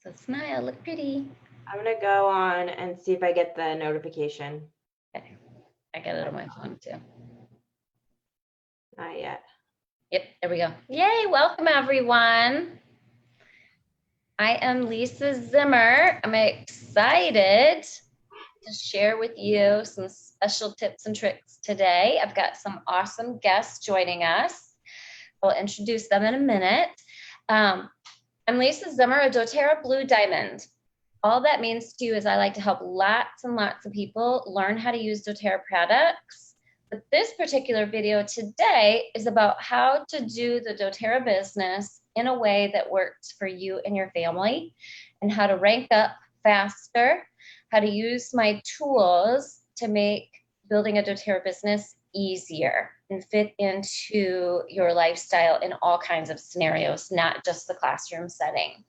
So smile, look pretty. I'm going to go on and see if I get the notification. Okay. I got it on my phone too. Not yet. Yep, there we go. Yay, welcome everyone. I am Lisa Zimmer. I'm excited to share with you some special tips and tricks today. I've got some awesome guests joining us. I'll introduce them in a minute. I'm Lisa Zimmer, a doTERRA Blue Diamond. All that means to you is I like to help lots and lots of people learn how to use doTERRA products. But this particular video today is about how to do the doTERRA business in a way that works for you and your family, and how to rank up faster, how to use my tools to make building a doTERRA business easier and fit into your lifestyle in all kinds of scenarios, not just the classroom setting.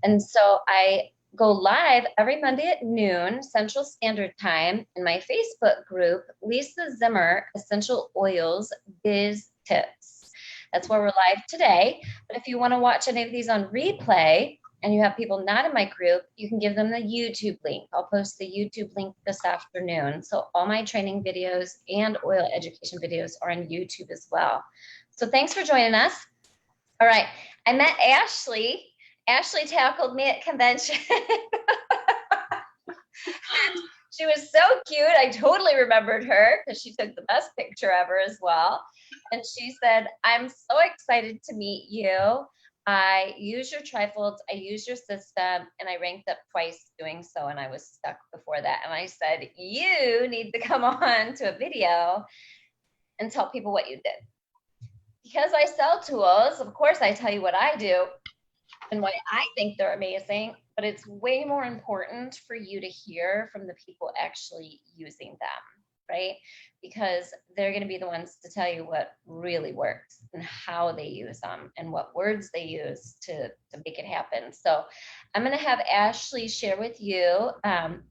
And so I go live every Monday at noon Central Standard Time in my Facebook group, Lisa Zimmer Essential Oils Biz Tips. That's where we're live today. But if you want to watch any of these on replay and you have people not in my group, you can give them the YouTube link. I'll post the YouTube link this afternoon. So all my training videos and oil education videos are on YouTube as well. So thanks for joining us. All right. I met Ashley. Ashley tackled me at convention. And she was so cute. I totally remembered her because she took the best picture ever as well. And she said, I'm so excited to meet you. I use your trifolds, I use your system, and I ranked up twice doing so, and I was stuck before that. And I said, you need to come on to a video and tell people what you did. Because I sell tools, of course I tell you what I do and why I think they're amazing, but it's way more important for you to hear from the people actually using them, right? Because they're going to be the ones to tell you what really works and how they use them and what words they use to make it happen. So I'm going to have Ashley share with you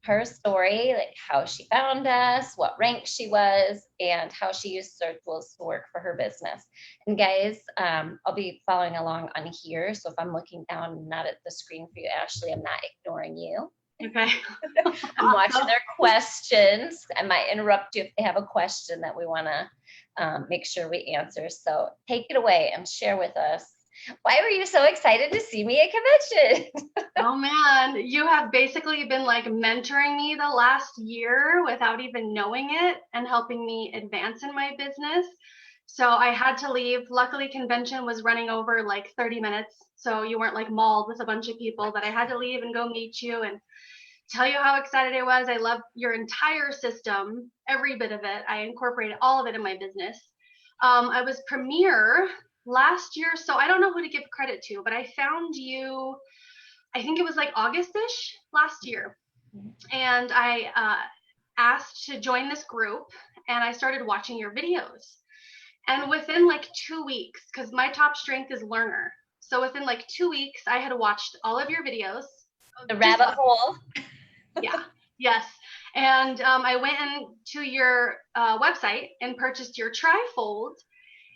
her story, like how she found us, what rank she was, and how she used our tools to work for her business. And guys, I'll be following along on here. So if I'm looking down, not at the screen for you, Ashley, I'm not ignoring you. Okay. I'm watching their questions. I might interrupt you if they have a question that we want to make sure we answer. So take it away and share with us. Why were you so excited to see me at convention? Oh man, you have basically been like mentoring me the last year without even knowing it and helping me advance in my business. So I had to leave. Luckily, convention was running over like 30 minutes. So you weren't like mauled with a bunch of people, but I had to leave and go meet you and tell you how excited I was. I love your entire system, every bit of it. I incorporated all of it in my business. I was premier last year, so I don't know who to give credit to, but I found you, I think it was like August-ish last year. And I asked to join this group and I started watching your videos. And within like 2 weeks, because my top strength is learner. So within like 2 weeks, I had watched all of your videos. The rabbit hole. Yeah, yes. And I went into your website and purchased your trifold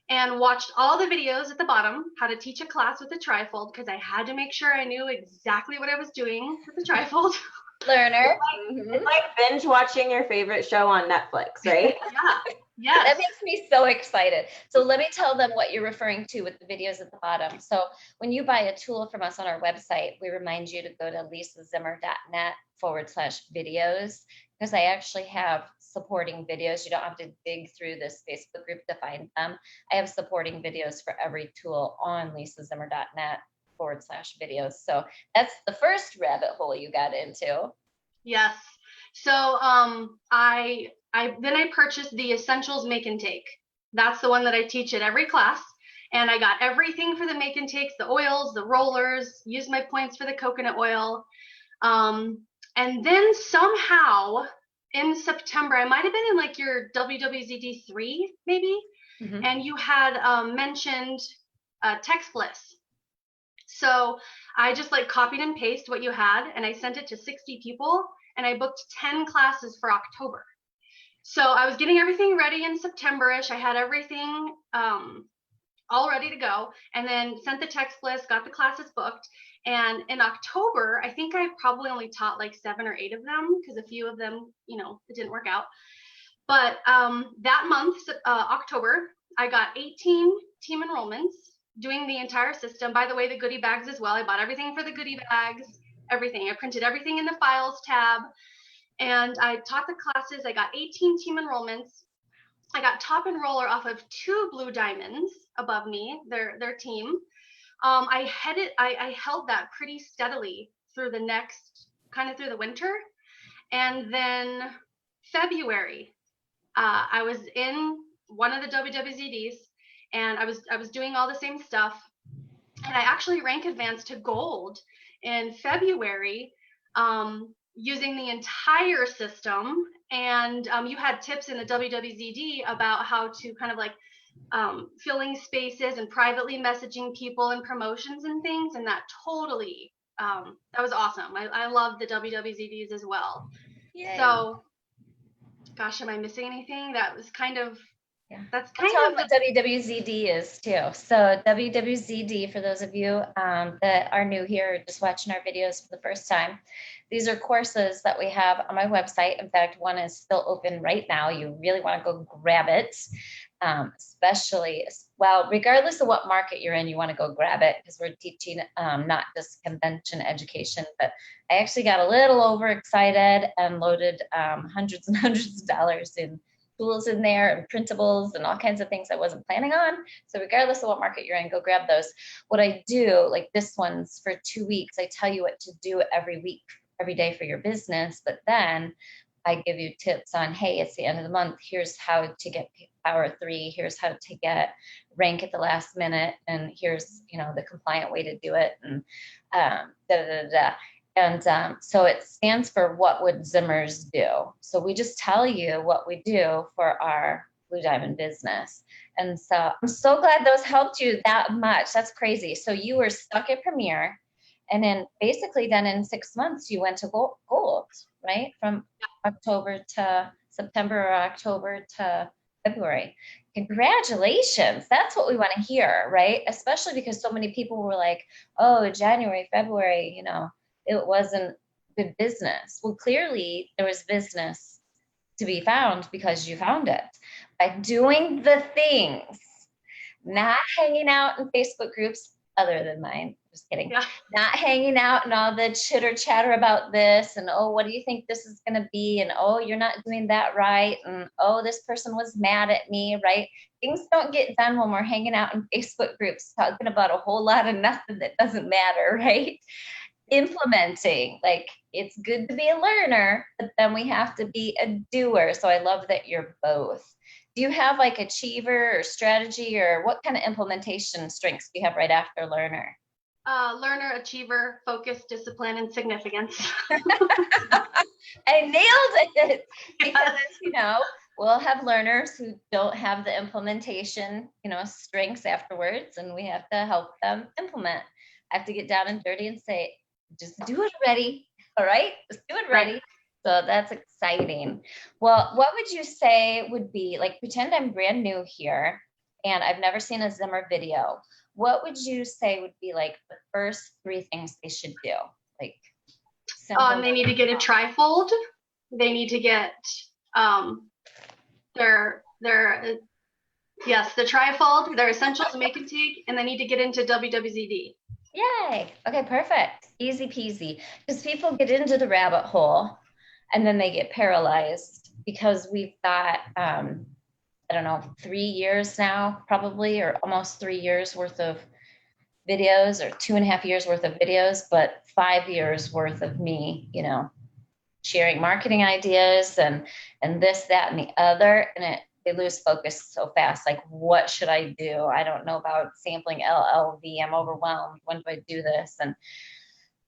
and watched all the videos at the bottom, how to teach a class with a trifold, because I had to make sure I knew exactly what I was doing with the trifold. Learner. It's like binge watching your favorite show on Netflix, right? Yeah. Yes. That makes me so excited. So let me tell them what you're referring to with the videos at the bottom. So when you buy a tool from us on our website, we remind you to go to lisazimmer.net/videos, because I actually have supporting videos. You don't have to dig through this Facebook group to find them. I have supporting videos for every tool on lisazimmer.net/videos. So that's the first rabbit hole you got into. Yes. So then I purchased the Essentials Make and Take. That's the one that I teach at every class. And I got everything for the make and takes, the oils, the rollers, used my points for the coconut oil. And then somehow in September, I might have been in like your WWZD 3 maybe, and you had mentioned text bliss. So I just like copied and pasted what you had and I sent it to 60 people and I booked 10 classes for October. So I was getting everything ready in September-ish. I had everything all ready to go, and then sent the text list, got the classes booked. And in October, I think I probably only taught like 7 or 8 of them because a few of them, you know, it didn't work out. But that month, October, I got 18 team enrollments doing the entire system. By the way, the goodie bags as well. I bought everything for the goodie bags, everything. I printed everything in the files tab, and I taught the classes. I got 18 team enrollments. I got top enroller off of 2 blue diamonds above me, their team. I held that pretty steadily through the through the winter. And then February, I was in one of the WWZDs, and I was doing all the same stuff. And I actually rank advanced to gold in February, using the entire system. And you had tips in the WWZD about how to kind of like filling spaces and privately messaging people and promotions and things. And that totally, that was awesome. I love the WWZDs as well. Yay. So, gosh, am I missing anything? That was kind of, yeah. That's kind I'll of tell what WWZD is too. So WWZD, for those of you that are new here, or just watching our videos for the first time, these are courses that we have on my website. In fact, one is still open right now. You really want to go grab it, especially, well, regardless of what market you're in, you want to go grab it, because we're teaching not just convention education, but I actually got a little overexcited and loaded hundreds and hundreds of dollars in tools in there and printables and all kinds of things I wasn't planning on. So regardless of what market you're in, go grab those. What I do, like this one's for 2 weeks, I tell you what to do every week, every day for your business, but then I give you tips on, hey, it's the end of the month. Here's how to get Power 3. Here's how to get rank at the last minute. And here's, you know, the compliant way to do it. And And so it stands for what would Zimmers do. So we just tell you what we do for our Blue Diamond business. And so I'm so glad those helped you that much. That's crazy. So you were stuck at Premier, and then basically then in 6 months you went to gold, right? From October to September or October to February. Congratulations. That's what we want to hear, right? Especially because so many people were like, oh, January, February, you know, it wasn't good business. Well, clearly there was business to be found because you found it by doing the things, not hanging out in Facebook groups other than mine. Just kidding. Yeah. Not hanging out and all the chitter chatter about this and, oh, what do you think this is going to be? And, oh, you're not doing that right. And, oh, this person was mad at me, right? Things don't get done when we're hanging out in Facebook groups talking about a whole lot of nothing that doesn't matter, right? Implementing, like, it's good to be a learner, but then we have to be a doer. So I love that you're both. Do you have like achiever or strategy, or what kind of implementation strengths do you have right after learner? Learner, achiever, focus, discipline, and significance. I nailed it, because, you know, we'll have learners who don't have the implementation, you know, strengths afterwards, and we have to help them implement. I have to get down and dirty and say, just do it already. All right, just do it already. Right. So that's exciting. Well, what would you say would be, like, pretend I'm brand new here and I've never seen a Zimmer video. What would you say would be like the first 3 things they should do? Like, they need to get a trifold. They need to get the trifold, their essentials, make and take, and they need to get into WWZD. Yay. Okay, perfect. Easy peasy. Because people get into the rabbit hole and then they get paralyzed because we've got, I don't know, 3 years now, probably, or almost 3 years worth of videos, or 2.5 years worth of videos, but 5 years worth of me, you know, sharing marketing ideas and this, that, and the other. And they lose focus so fast. Like, what should I do? I don't know about sampling LLV. I'm overwhelmed. When do I do this? And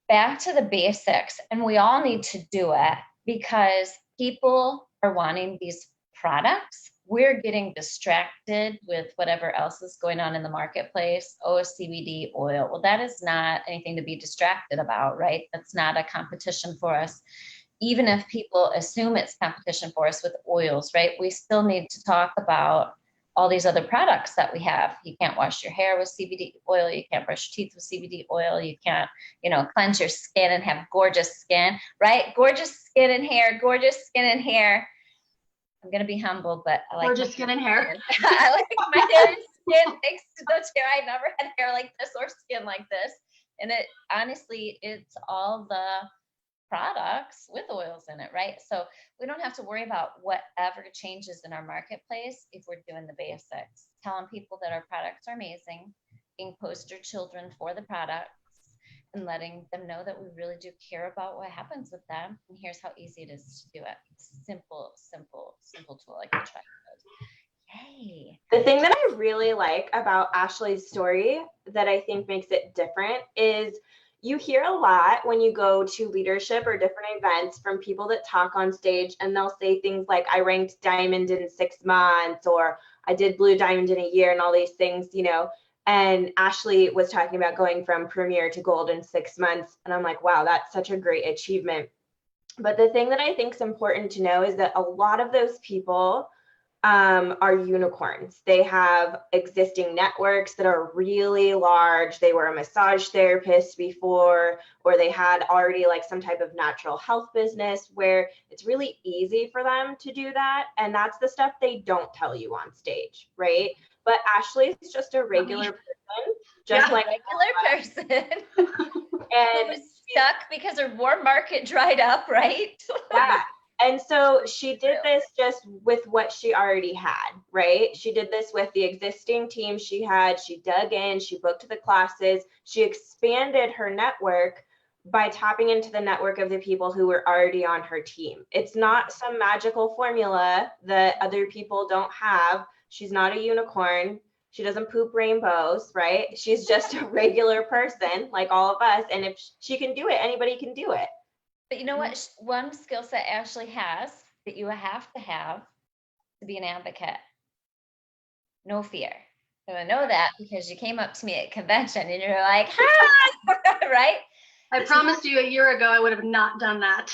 back to the basics. And we all need to do it because people are wanting these products. We're getting distracted with whatever else is going on in the marketplace. Oh, CBD oil. Well, that is not anything to be distracted about, right? That's not a competition for us. Even if people assume it's competition for us with oils, right? We still need to talk about all these other products that we have. You can't wash your hair with CBD oil. You can't brush your teeth with CBD oil. You can't, cleanse your skin and have gorgeous skin, right? Gorgeous skin and hair, gorgeous skin and hair. I'm going to be humble, but I like gorgeous skin and hair. I like my hair and skin thanks to doTERRA. I never had hair like this or skin like this. And it honestly, it's all the products with oils in it, right? So we don't have to worry about whatever changes in our marketplace if we're doing the basics, telling people that our products are amazing, being poster children for the products, and letting them know that we really do care about what happens with them. And here's how easy it is to do it. Simple tool like the tri-code. Yay. The thing that I really like about Ashley's story that I think makes it different is you hear a lot when you go to leadership or different events from people that talk on stage, and they'll say things like, I ranked diamond in 6 months, or I did blue diamond in a year, and all these things, and Ashley was talking about going from premier to gold in 6 months. And I'm like, wow, that's such a great achievement. But the thing that I think is important to know is that a lot of those people are unicorns. They have existing networks that are really large. They were a massage therapist before, or they had already like some type of natural health business where it's really easy for them to do that. And that's the stuff they don't tell you on stage, right? But Ashley's just a regular person, just like a regular person. And who was stuck because her warm market dried up, right? Yeah. And so she did this just with what she already had, right? She did this with the existing team she had. She dug in, she booked the classes, she expanded her network by tapping into the network of the people who were already on her team. It's not some magical formula that other people don't have. She's not a unicorn. She doesn't poop rainbows, right? She's just a regular person like all of us. And if she can do it, anybody can do it. But you know what? One skill set Ashley has that you have to be an advocate. No fear. So I know that because you came up to me at convention and you're like, hi, right? I promised you a year ago I would have not done that.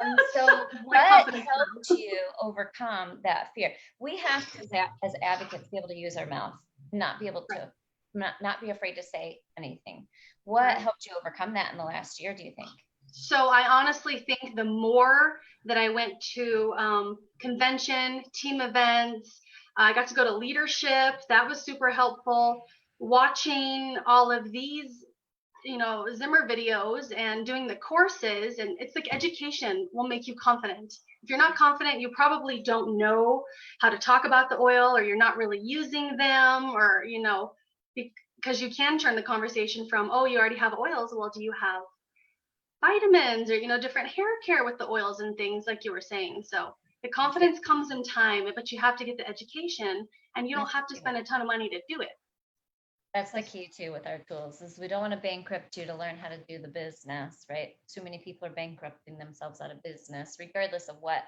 And so what helped you overcome that fear? We have to, as advocates, be able to use our mouth, not be able to, not be afraid to say anything. What helped you overcome that in the last year, do you think? So I honestly think the more that I went to convention, team events, I got to go to leadership. That was super helpful. Watching all of these, Zimmer videos and doing the courses, and it's like education will make you confident. If you're not confident, you probably don't know how to talk about the oil, or you're not really using them, or, because you can turn the conversation from, oh, you already have oils. Well, do you have vitamins or different hair care with the oils and things like you were saying? So the confidence comes in time, but you have to get the education, and you don't have to spend a ton of money to do it. That's the key too with our tools, is we don't want to bankrupt you to learn how to do the business, right? Too many people are bankrupting themselves out of business, regardless of what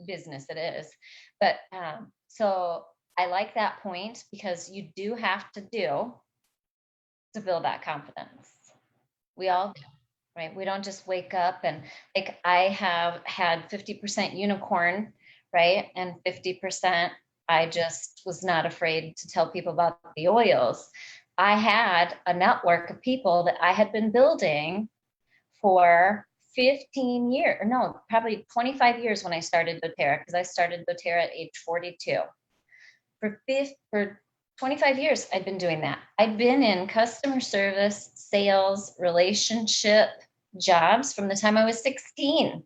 business it is. But so I like that point, because you do have to build that confidence. We all do. Right? We don't just wake up and, like, I have had 50% unicorn, right? And 50%, I just was not afraid to tell people about the oils. I had a network of people that I had been building for 15 years, no, probably 25 years when I started doTERRA, because I started doTERRA at age 42. For 25 years, I'd been doing that. I'd been in customer service, sales, relationship jobs from the time I was 16.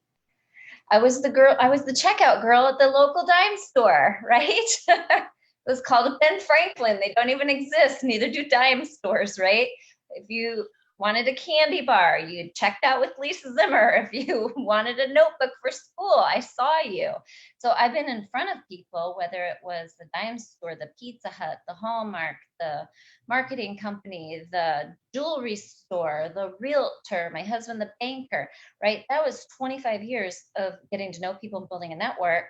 I was the checkout girl at the local dime store, right? It was called a Ben Franklin. They don't even exist. Neither do dime stores, right? If you wanted a candy bar, you checked out with Lisa Zimmer. If you wanted a notebook for school, I saw you. So I've been in front of people, whether it was the dime store, the Pizza Hut, the Hallmark, the marketing company, the jewelry store, the realtor, my husband, the banker, right? That was 25 years of getting to know people and building a network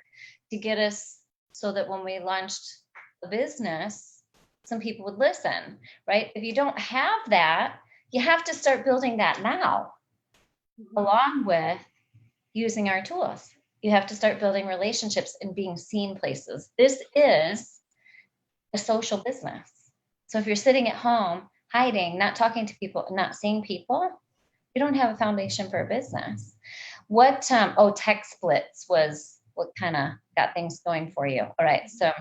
to get us so that when we launched the business, some people would listen, right? If you don't have that, you have to start building that now, along with using our tools. You have to start building relationships and being seen places. This is a social business. So if you're sitting at home, hiding, not talking to people, not seeing people, you don't have a foundation for a business. What, tech splits was what kind of got things going for you. All right. So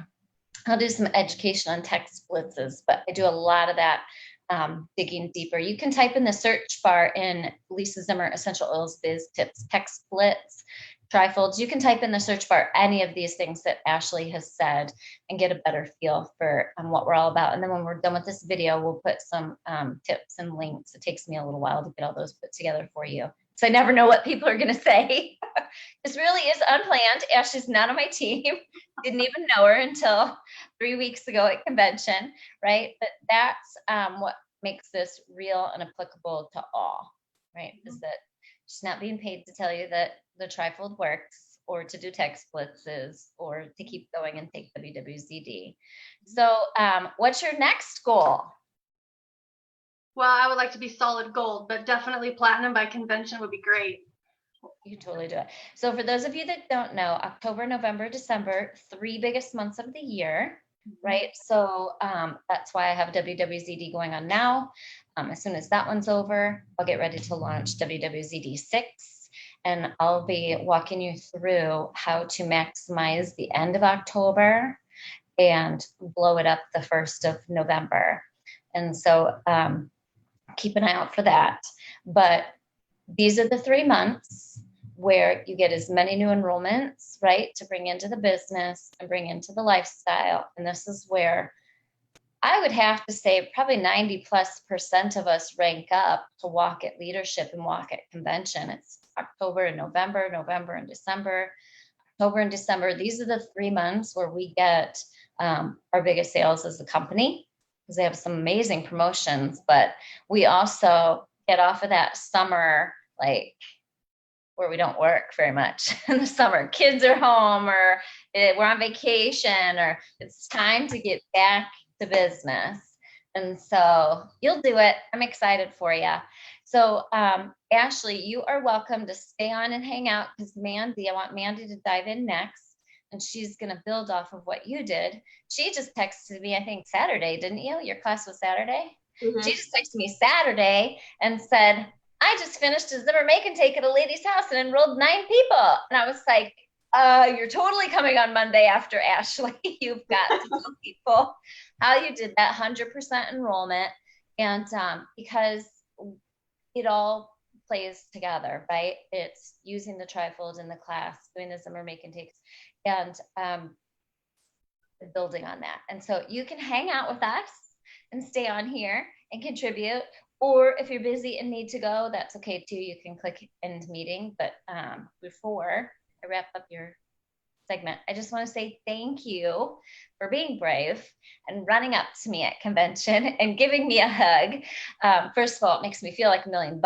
I'll do some education on tech splits, but I do a lot of that digging deeper. You can type in the search bar in Lisa Zimmer Essential Oils Biz Tips, tech splits, trifolds. You can type in the search bar any of these things that Ashley has said and get a better feel for what we're all about. And then when we're done with this video, we'll put some tips and links. It takes me a little while to get all those put together for you. So I never know what people are going to say. This really is unplanned. Ashley's not on my team. Didn't even know her until 3 weeks ago at convention, right? But that's what makes this real and applicable to all, right? Is that she's not being paid to tell you that the trifold works or to do tech splits or to keep going and take WWZD. So what's your next goal? Well, I would like to be solid gold, but definitely platinum by convention would be great. You totally do it. So for those of you that don't know, October, November, December, 3 biggest months of the year, right? So that's why I have WWZD going on now. As soon as that one's over, I'll get ready to launch WWZD 6. And I'll be walking you through how to maximize the end of October and blow it up the 1st of November. And so keep an eye out for that. But these are the 3 months where you get as many new enrollments, right, to bring into the business and bring into the lifestyle. And this is where I would have to say probably 90+% of us rank up to walk at leadership and walk at convention. It's October and November, November and December. October and December, these are the 3 months where we get our biggest sales as a company because they have some amazing promotions, but we also get off of that summer, like where we don't work very much in the summer. Kids are home or we're on vacation or it's time to get back to business. And so you'll do it. I'm excited for you. So Ashley, you are welcome to stay on and hang out because I want Mandy to dive in next. And she's going to build off of what you did. She just texted me, I think Saturday, didn't you? Your class was Saturday? Mm-hmm. She just texted me Saturday and said, I just finished a Zimmer make and take at a lady's house and enrolled 9 people. And I was like, you're totally coming on Monday after Ashley. You've got to tell people how you did that 100% enrollment. And because it all plays together, right? It's using the trifold in the class, doing the Zimmer make and takes, and building on that. And so you can hang out with us and stay on here and contribute. Or if you're busy and need to go, that's okay too. You can click end meeting. But before I wrap up your segment, I just want to say thank you for being brave and running up to me at convention and giving me a hug. First of all, it makes me feel like $1 million.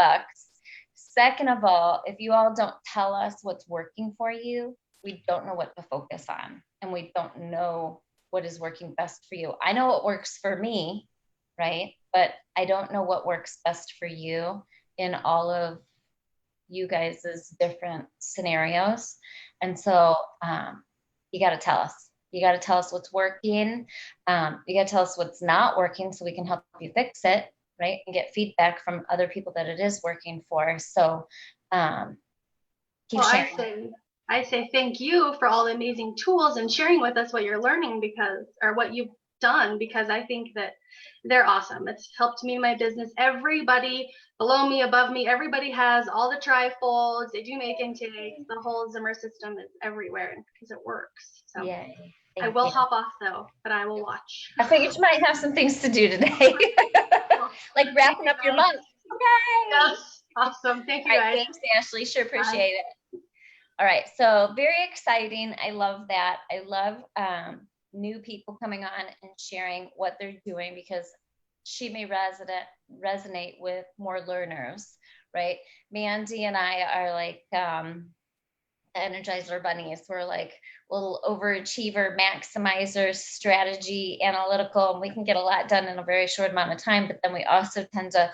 Second of all, if you all don't tell us what's working for you, we don't know what to focus on and we don't know what is working best for you. I know what works for me, right? But I don't know what works best for you in all of you guys' different scenarios. And so you got to tell us. You got to tell us what's working. You got to tell us what's not working so we can help you fix it, right? And get feedback from other people that it is working for. So keep sharing. I say thank you for all the amazing tools and sharing with us what you're learning or what you've done, because I think that they're awesome. It's helped me in my business. Everybody below me, above me, everybody has all the trifolds. They do make intakes. The whole Zimmer system is everywhere because it works. So yay. I will hop off though, but I will watch. I figured you might have some things to do today, like wrapping up your month. Yay! Yes, awesome. Thank you, guys. Thanks, Ashley. Sure appreciate it. All right, so very exciting. I love that. I love new people coming on and sharing what they're doing because she may resonate with more learners, right? Mandy and I are like Energizer bunnies. We're like little overachiever, maximizers, strategy, analytical, and we can get a lot done in a very short amount of time. But then we also tend to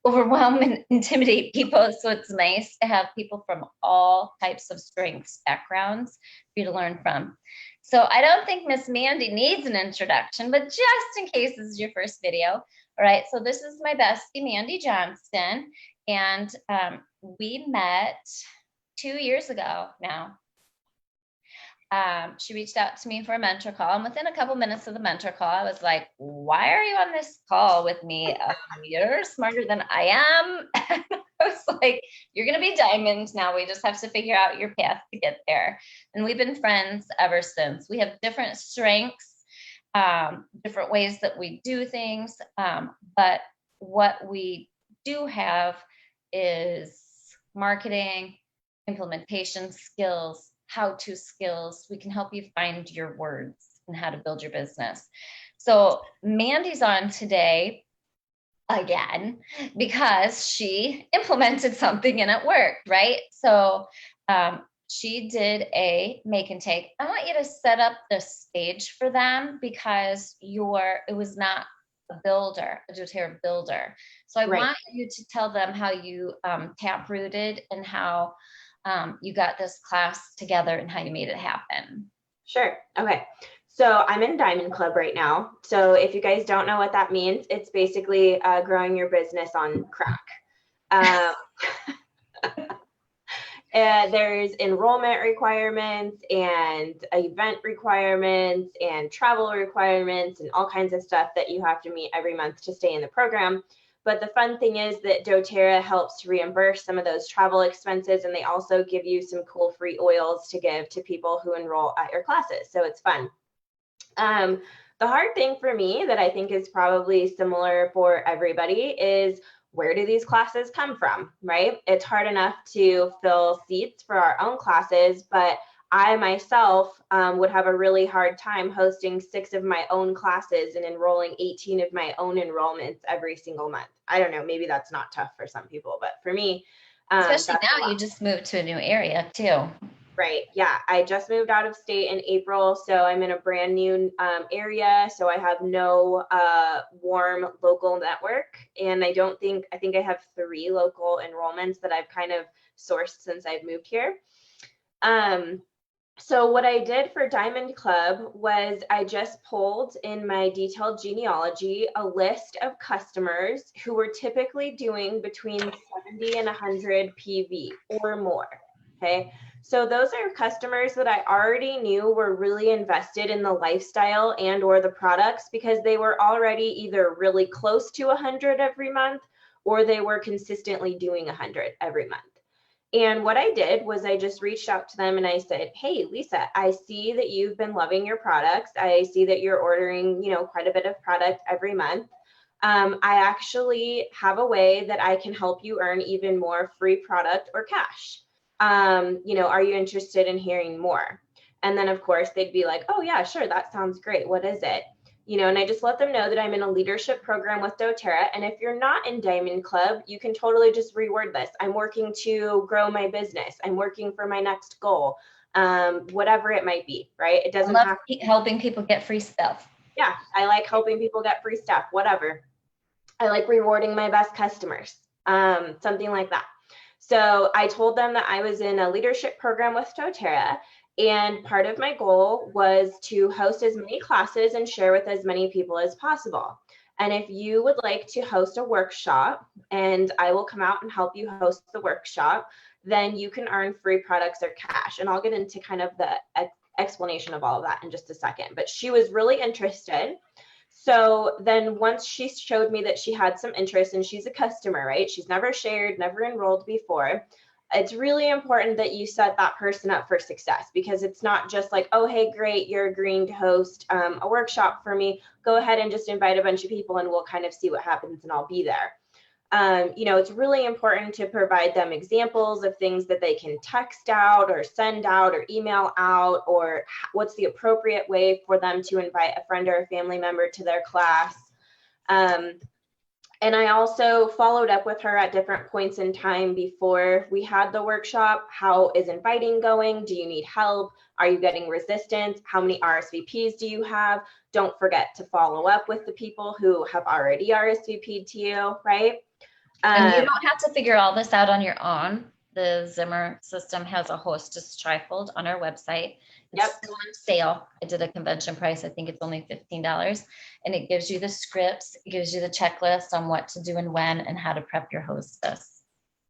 overwhelm and intimidate people. So it's nice to have people from all types of strengths, backgrounds for you to learn from. So I don't think Miss Mandy needs an introduction, but just in case this is your first video. All right, so this is my bestie, Mandy Johnston, and we met 2 years ago now. She reached out to me for a mentor call, and within a couple minutes of the mentor call, I was like, why are you on this call with me? You're smarter than I am. I was like, you're going to be diamond now. We just have to figure out your path to get there. And we've been friends ever since. We have different strengths, different ways that we do things. But what we do have is marketing, implementation skills, how-to skills. We can help you find your words and how to build your business. So Mandy's on today again because she implemented something and it worked, right? So she did a make and take. I want you to set up the stage for them because it was not a builder, a doTERRA builder. So I want you to tell them how you tap rooted and how you got this class together and how you made it happen. Sure. Okay. So I'm in Diamond Club right now. So if you guys don't know what that means, it's basically growing your business on crack. There's enrollment requirements and event requirements and travel requirements and all kinds of stuff that you have to meet every month to stay in the program. But the fun thing is that doTERRA helps to reimburse some of those travel expenses, and they also give you some cool free oils to give to people who enroll at your classes. So it's fun. The hard thing for me that I think is probably similar for everybody is, where do these classes come from, right? It's hard enough to fill seats for our own classes, but I myself would have a really hard time hosting 6 of my own classes and enrolling 18 of my own enrollments every single month. I don't know, maybe that's not tough for some people, but for me, especially now you just moved to a new area too. Right. Yeah. I just moved out of state in April, so I'm in a brand new area. So I have no warm local network, and I think I have 3 local enrollments that I've kind of sourced since I've moved here. So what I did for Diamond Club was I just pulled in my detailed genealogy a list of customers who were typically doing between 70 and 100 PV or more. Okay. So those are customers that I already knew were really invested in the lifestyle and or the products because they were already either really close to 100 every month or they were consistently doing 100 every month. And what I did was I just reached out to them and I said, hey, Lisa, I see that you've been loving your products. I see that you're ordering, quite a bit of product every month. I actually have a way that I can help you earn even more free product or cash. Are you interested in hearing more? And then of course they'd be like, oh yeah, sure. That sounds great. What is it? And I just let them know that I'm in a leadership program with doTERRA. And if you're not in Diamond Club, you can totally just reword this. I'm working to grow my business. I'm working for my next goal, whatever it might be, right? It doesn't have to helping people get free stuff. Yeah. I like helping people get free stuff, whatever. I like rewarding my best customers, something like that. So I told them that I was in a leadership program with doTERRA, and part of my goal was to host as many classes and share with as many people as possible. And if you would like to host a workshop and I will come out and help you host the workshop, then you can earn free products or cash. And I'll get into kind of the explanation of all of that in just a second. But she was really interested. So then once she showed me that she had some interest, and she's a customer, right? She's never shared, never enrolled before. It's really important that you set that person up for success, because it's not just like, oh, hey, great, you're agreeing to host a workshop for me. Go ahead and just invite a bunch of people and we'll kind of see what happens and I'll be there. It's really important to provide them examples of things that they can text out or send out or email out, or what's the appropriate way for them to invite a friend or a family member to their class. And I also followed up with her at different points in time before we had the workshop. How is inviting going? Do you need help? Are you getting resistance? How many RSVPs do you have? Don't forget to follow up with the people who have already RSVP'd to you, right? And you don't have to figure all this out on your own. The Zimmer system has a hostess trifold on our website. It's still on sale. I did a convention price. I think it's only $15. And it gives you the scripts, it gives you the checklist on what to do and when and how to prep your hostess.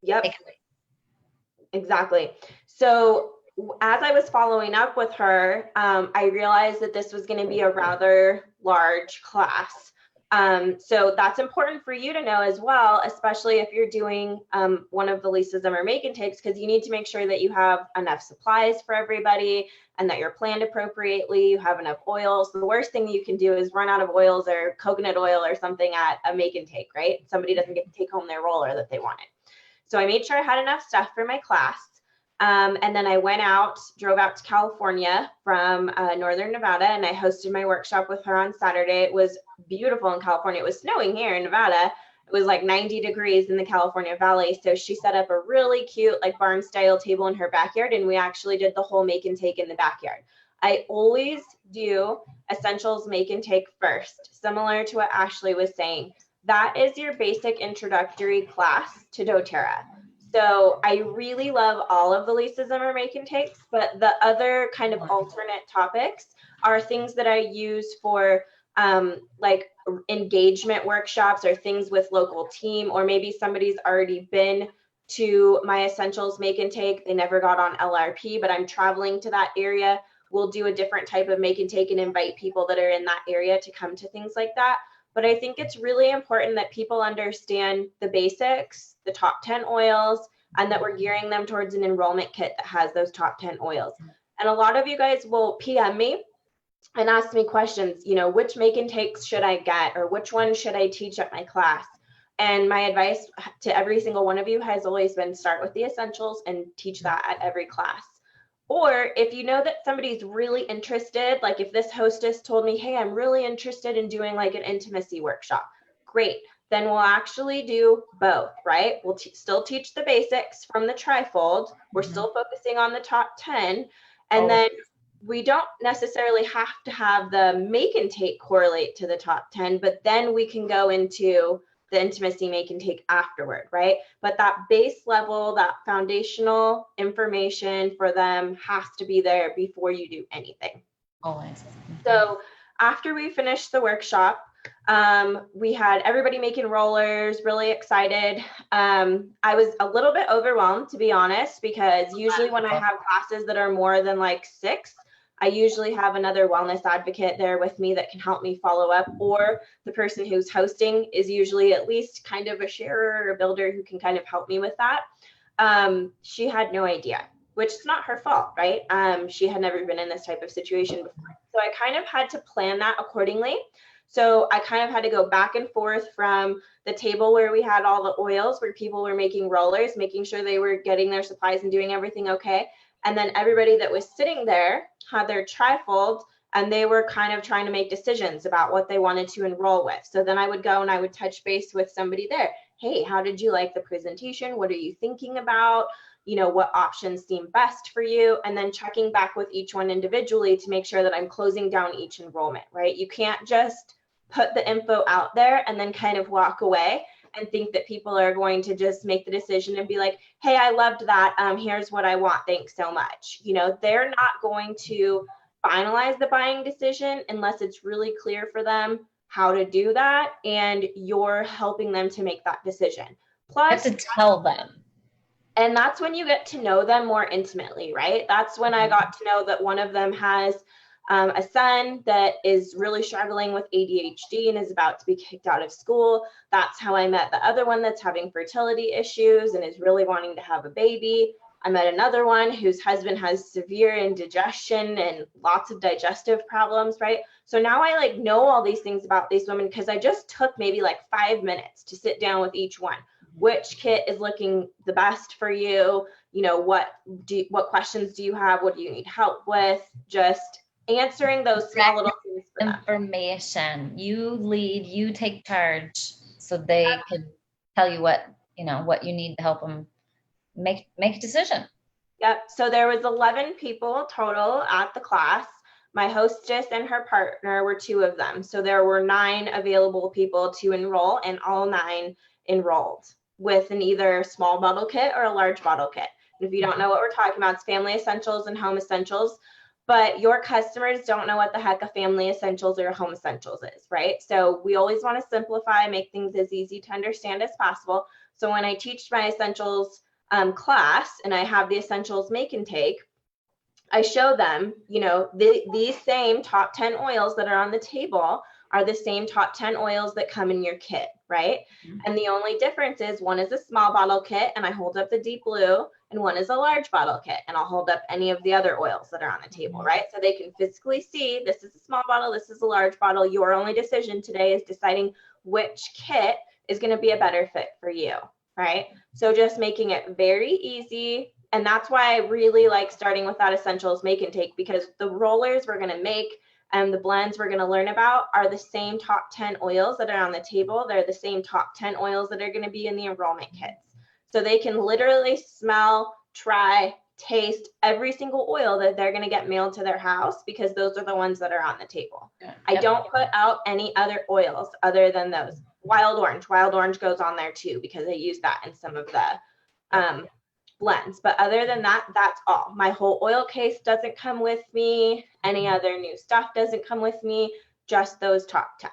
Yep. Exactly. So as I was following up with her, I realized that this was going to be a rather large class. So that's important for you to know as well, especially if you're doing one of the Lisa Zimmer make and takes, because you need to make sure that you have enough supplies for everybody and that you're planned appropriately. You have enough oils. The worst thing you can do is run out of oils or coconut oil or something at a make and take, right? Somebody doesn't get to take home their roller that they wanted. So I made sure I had enough stuff for my class. And then I drove out to California from Northern Nevada, and I hosted my workshop with her on Saturday. It was beautiful in California. It was snowing here in Nevada. It was like 90 degrees in the California Valley. So she set up a really cute like barn style table in her backyard, and we actually did the whole make and take in the backyard. I always do essentials make and take first, similar to what Ashley was saying. That is your basic introductory class to doTERRA. So I really love all of the Lisa Zimmer make and takes, but the other kind of alternate topics are things that I use for like engagement workshops or things with local team, or maybe somebody's already been to my essentials make and take. They never got on LRP, but I'm traveling to that area. We'll do a different type of make and take and invite people that are in that area to come to things like that. But I think it's really important that people understand the basics, the top 10 oils, and that we're gearing them towards an enrollment kit that has those top 10 oils. And a lot of you guys will PM me and ask me questions, you know, which make and takes should I get, or which one should I teach at my class? And my advice to every single one of you has always been start with the essentials and teach that at every class. Or if you know that somebody's really interested, like if this hostess told me, hey, I'm really interested in doing like an intimacy workshop, great. Then we'll actually do both, right? We'll still teach the basics from the trifold. We're still focusing on the top 10. And then we don't necessarily have to have the make and take correlate to the top 10, but then we can go into the intimacy make and take afterward, right? But that base level, that foundational information for them has to be there before you do anything. Always. So after we finished the workshop, we had everybody making rollers, really excited. I was a little bit overwhelmed, to be honest, because usually when I have classes that are more than like 6, I usually have another wellness advocate there with me that can help me follow up, or the person who's hosting is usually at least kind of a sharer or a builder who can kind of help me with that. She had no idea, which is not her fault, right? She had never been in this type of situation before. So I kind of had to plan that accordingly. So I kind of had to go back and forth from the table where we had all the oils, where people were making rollers, making sure they were getting their supplies and doing everything okay. And then everybody that was sitting there had their trifold, and they were kind of trying to make decisions about what they wanted to enroll with. So then I would go and I would touch base with somebody there. Hey, how did you like the presentation? What are you thinking about? You know, what options seem best for you? And then checking back with each one individually to make sure that I'm closing down each enrollment, right? You can't just put the info out there and then kind of walk away and think that people are going to just make the decision and be like, hey, I loved that. Here's what I want. Thanks so much. You know, they're not going to finalize the buying decision unless it's really clear for them how to do that, and you're helping them to make that decision. Plus, you have to tell them. And that's when you get to know them more intimately, right? That's when I got to know that one of them has a son that is really struggling with ADHD and is about to be kicked out of school. That's how I met the other one that's having fertility issues and is really wanting to have a baby. I met another one whose husband has severe indigestion and lots of digestive problems, right? So now I like know all these things about these women because I just took maybe like 5 minutes to sit down with each one. Which kit is looking the best for you? You know, what questions do you have? What do you need help with? Just answering those small little things for them. Information. You lead, you take charge, so they can tell you what you need to help them make a decision. Yep. So there was 11 people total at the class. My hostess and her partner were 2 of them. So there were 9 available people to enroll, and all 9 enrolled. with an either small bottle kit or a large bottle kit. And if you don't know what we're talking about, it's family essentials and home essentials. But your customers don't know what the heck a family essentials or a home essentials is, right? So we always want to simplify, make things as easy to understand as possible. So when I teach my essentials class and I have the essentials make and take, I show them, these same top 10 oils that are on the table are the same top 10 oils that come in your kit, right? Mm-hmm. And the only difference is one is a small bottle kit and I hold up the deep blue, and one is a large bottle kit and I'll hold up any of the other oils that are on the table, right? So they can physically see this is a small bottle, this is a large bottle. Your only decision today is deciding which kit is going to be a better fit for you, right? So just making it very easy. And that's why I really like starting with that essentials make and take, because the rollers we're going to make and the blends we're going to learn about are the same top 10 oils that are on the table. They're the same top 10 oils that are going to be in the enrollment kits. So they can literally smell, try, taste every single oil that they're going to get mailed to their house, because those are the ones that are on the table. Yeah. I don't put out any other oils other than those. Wild orange goes on there too, because I use that in some of the blends. But other than that, that's all. My whole oil case doesn't come with me. Any other new stuff doesn't come with me, just those top 10.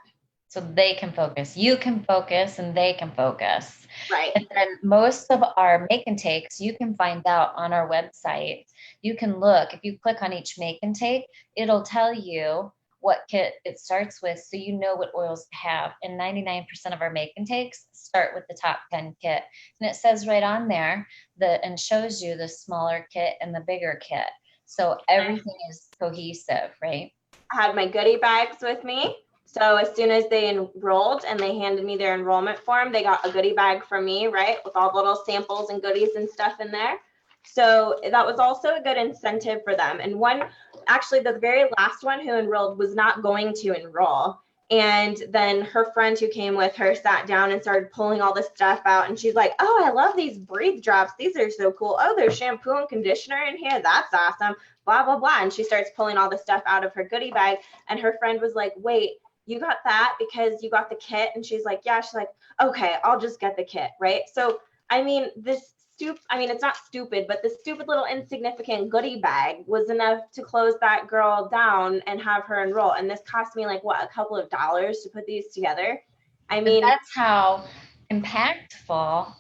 So they can focus, you can focus, and they can focus. Right. And then most of our make and takes, you can find out on our website. You can look, if you click on each make and take, it'll tell you what kit it starts with, so you know what oils to have. And 99% of our make and takes start with the top 10 kit. And it says right on there and shows you the smaller kit and the bigger kit. So everything is cohesive, right? I had my goodie bags with me. So as soon as they enrolled and they handed me their enrollment form, they got a goodie bag from me, right? With all the little samples and goodies and stuff in there. So that was also a good incentive for them. And the very last one who enrolled was not going to enroll. And then her friend who came with her sat down and started pulling all this stuff out. And she's like, oh, I love these breathe drops. These are so cool. Oh, there's shampoo and conditioner in here. That's awesome. Blah, blah, blah. And she starts pulling all the stuff out of her goodie bag. And her friend was like, wait, you got that because you got the kit? And she's like, yeah. She's like, okay, I'll just get the kit, right? So, I mean, it's not stupid, but the stupid little insignificant goodie bag was enough to close that girl down and have her enroll. And this cost me like, a couple of dollars to put these together. I mean, that's how impactful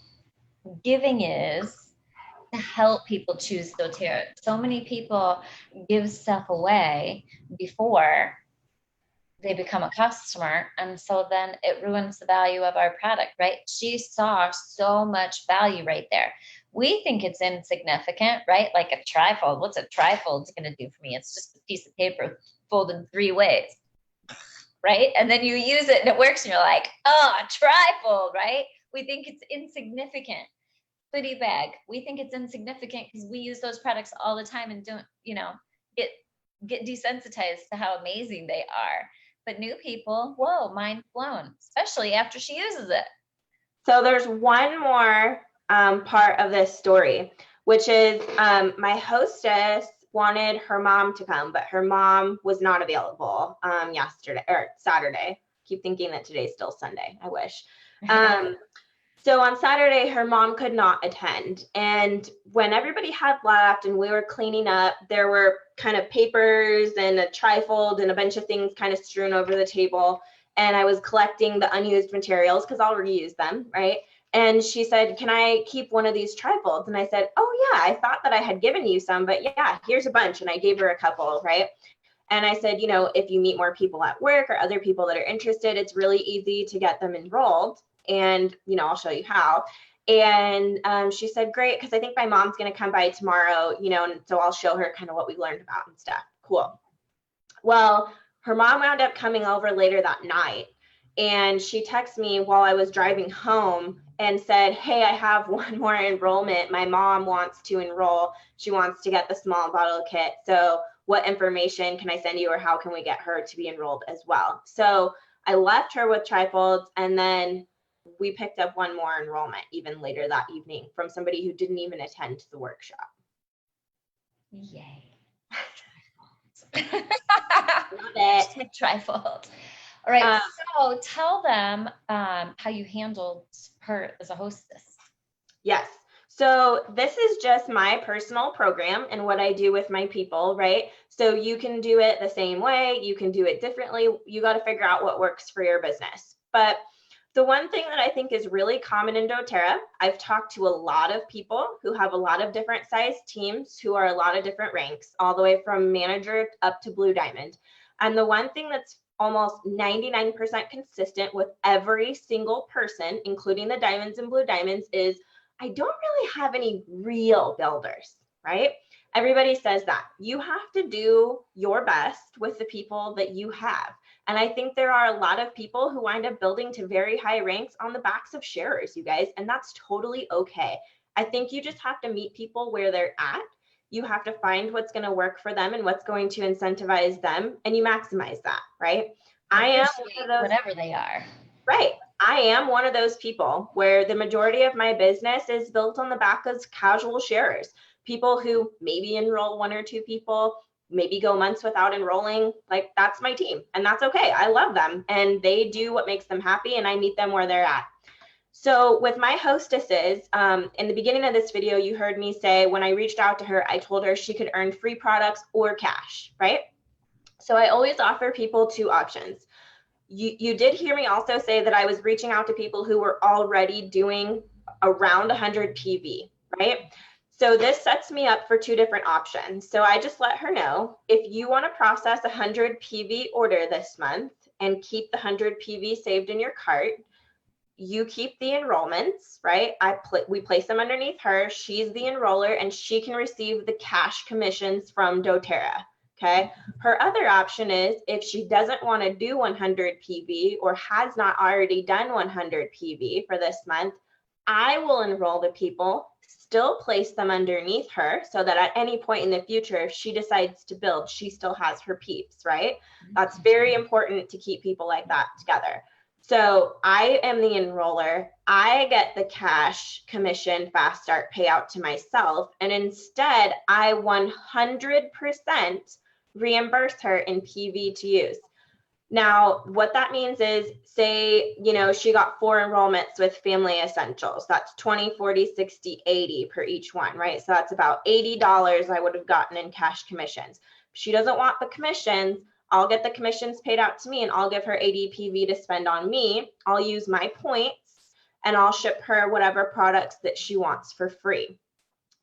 giving is to help people choose doTERRA. So many people give stuff away before they become a customer, and so then it ruins the value of our product, right? She saw so much value right there. We think it's insignificant, right? Like a trifold. What's a trifold going to do for me? It's just a piece of paper folded 3 ways, right? And then you use it and it works and you're like, oh, a trifold, right? We think it's insignificant. Goodie bag, we think it's insignificant because we use those products all the time and don't, get desensitized to how amazing they are. But new people, whoa, mind blown, especially after she uses it. So there's one more part of this story, which is my hostess wanted her mom to come, but her mom was not available Saturday. Keep thinking that today's still Sunday. I wish. So on Saturday, her mom could not attend. And when everybody had left and we were cleaning up, there were kind of papers and a trifold and a bunch of things kind of strewn over the table. And I was collecting the unused materials because I'll reuse them, right? And she said, can I keep one of these trifolds? And I said, oh yeah, I thought that I had given you some, but yeah, here's a bunch. And I gave her a couple, right? And I said, if you meet more people at work or other people that are interested, it's really easy to get them enrolled. And, I'll show you how. And she said, great, because I think my mom's going to come by tomorrow, and so I'll show her kind of what we learned about and stuff. Cool. Well, her mom wound up coming over later that night. And she texted me while I was driving home and said, hey, I have one more enrollment. My mom wants to enroll. She wants to get the small bottle kit. So what information can I send you, or how can we get her to be enrolled as well? So I left her with trifolds, and then we picked up one more enrollment even later that evening from somebody who didn't even attend the workshop. Yay. Love it. Trifold. All right. So tell them how you handled her as a hostess. Yes. So this is just my personal program and what I do with my people, right? So you can do it the same way, you can do it differently. You got to figure out what works for your business. But the one thing that I think is really common in doTERRA, I've talked to a lot of people who have a lot of different size teams, who are a lot of different ranks, all the way from manager up to blue diamond. And the one thing that's almost 99% consistent with every single person, including the diamonds and blue diamonds, is I don't really have any real builders, right? Everybody says that. You have to do your best with the people that you have. And I think there are a lot of people who wind up building to very high ranks on the backs of sharers, you guys, and that's totally okay. I think you just have to meet people where they're at. You have to find what's going to work for them and what's going to incentivize them, and you maximize that, right? I am one of those, whatever they are. right. I am one of those people where the majority of my business is built on the back of casual sharers, people who maybe enroll 1 or 2 people, maybe go months without enrolling. Like, that's my team, and that's okay. I love them, and they do what makes them happy, and I meet them where they're at. So with my hostesses, in the beginning of this video, you heard me say when I reached out to her, I told her she could earn free products or cash, right? So I always offer people 2 options. You did hear me also say that I was reaching out to people who were already doing around 100 PV, right? So this sets me up for 2 different options. So I just let her know, if you want to process a 100 PV order this month and keep the 100 PV saved in your cart, you keep the enrollments, right? We place them underneath her. She's the enroller, and she can receive the cash commissions from doTERRA. Okay. Her other option is, if she doesn't want to do 100 PV or has not already done 100 PV for this month, I will enroll the people, still place them underneath her, so that at any point in the future, if she decides to build, she still has her peeps, right? That's very important to keep people like that together. So I am the enroller. I get the cash commission fast start payout to myself. And instead, I 100% reimburse her in PV to use. Now, what that means is, say, she got 4 enrollments with family essentials. That's 20, 40, 60, 80 per each one, right? So that's about $80 I would have gotten in cash commissions. If she doesn't want the commissions, I'll get the commissions paid out to me, and I'll give her 80 PV to spend on me. I'll use my points, and I'll ship her whatever products that she wants for free.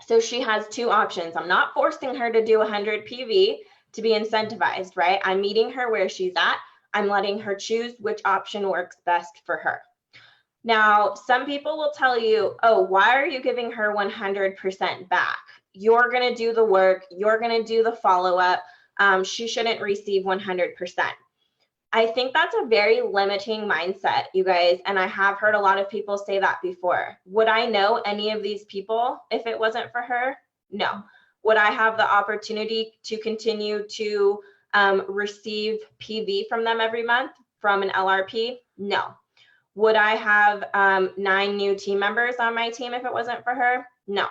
So she has 2 options. I'm not forcing her to do 100 PV to be incentivized, right? I'm meeting her where she's at. I'm letting her choose which option works best for her. Now, some people will tell you, oh, why are you giving her 100% back? You're going to do the work. You're going to do the follow-up. She shouldn't receive 100%. I think that's a very limiting mindset, you guys. And I have heard a lot of people say that before. Would I know any of these people if it wasn't for her? No. Would I have the opportunity to continue to receive PV from them every month from an LRP? No. Would I have 9 new team members on my team if it wasn't for her? No.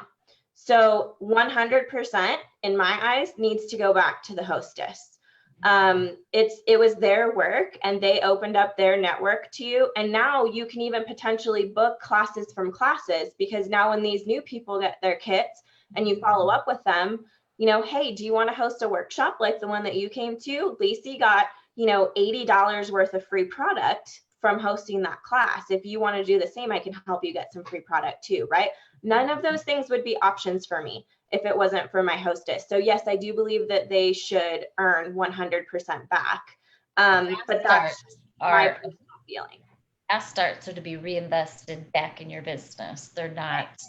So 100% in my eyes needs to go back to the hostess. It was their work, and they opened up their network to you. And now you can even potentially book classes from classes, because now when these new people get their kits and you follow up with them, hey, do you want to host a workshop like the one that you came to? Lacey got, $80 worth of free product from hosting that class. If you want to do the same, I can help you get some free product too, right? None of those things would be options for me if it wasn't for my hostess. So yes, I do believe that they should earn 100% back. But that's my personal feeling. Fast starts are to be reinvested back in your business. They're not